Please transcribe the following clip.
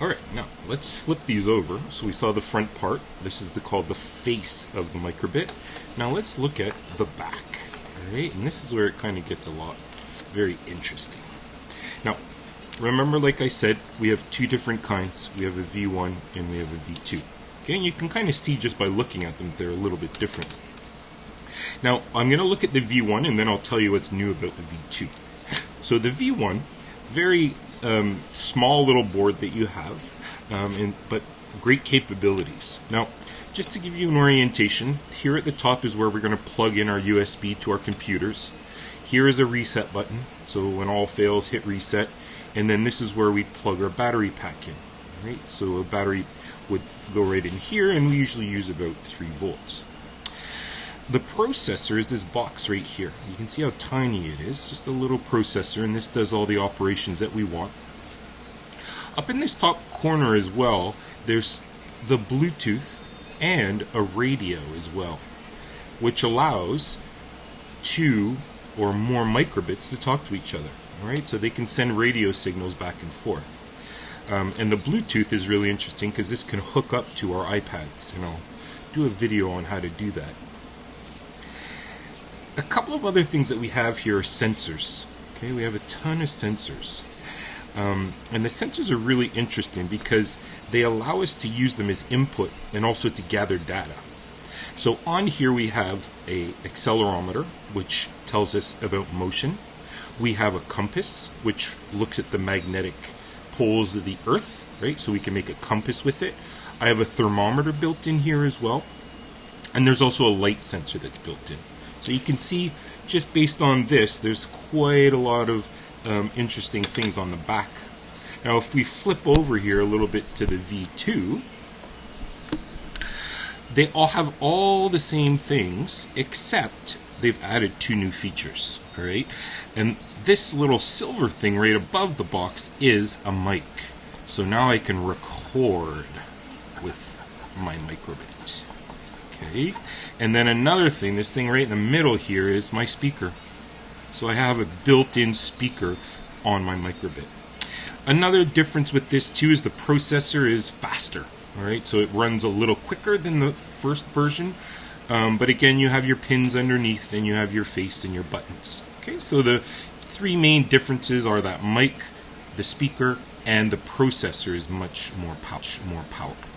Alright, now let's flip these over. So we saw the front part. This is called the face of the microbit. Now let's look at the back. Alright, and this is where it kind of gets a lot very interesting. Now, remember, like I said, we have two different kinds. We have a V1 and we have a V2. Okay, and you can kind of see just by looking at them they're a little bit different. Now, I'm going to look at the V1 and then I'll tell you what's new about the V2. So the V1, very small little board that you have, but great capabilities. Now, just to give you an orientation, here at the top is where we're going to plug in our USB to our computers. Here is a reset button, so when all fails, hit reset. And then this is where we plug our battery pack in. Right? So a battery would go right in here, and we usually use about 3 volts. The processor is this box right here. You can see how tiny it is, just a little processor, and this does all the operations that we want. Up in this top corner as well, there's the Bluetooth and a radio as well, which allows 2 or more microbits to talk to each other. Alright, so they can send radio signals back and forth. And the Bluetooth is really interesting because this can hook up to our iPads, and I'll do a video on how to do that. A couple of other things that we have here are sensors. Okay, we have a ton of sensors. And the sensors are really interesting because they allow us to use them as input and also to gather data. So on here we have a accelerometer, which tells us about motion. We have a compass, which looks at the magnetic poles of the Earth, right? So we can make a compass with it. I have a thermometer built in here as well. And there's also a light sensor that's built in. So you can see, just based on this, there's quite a lot of interesting things on the back. Now, if we flip over here a little bit to the V2, they all have all the same things, except they've added 2 new features. All right, and this little silver thing right above the box is a mic. So now I can record with my microbit. Okay, and then another thing, this thing right in the middle here is my speaker. So I have a built-in speaker on my microbit. Another difference with this too is the processor is faster. Alright, so it runs a little quicker than the first version. But again, you have your pins underneath and you have your face and your buttons. Okay, so the 3 main differences are that mic, the speaker, and the processor is much more powerful.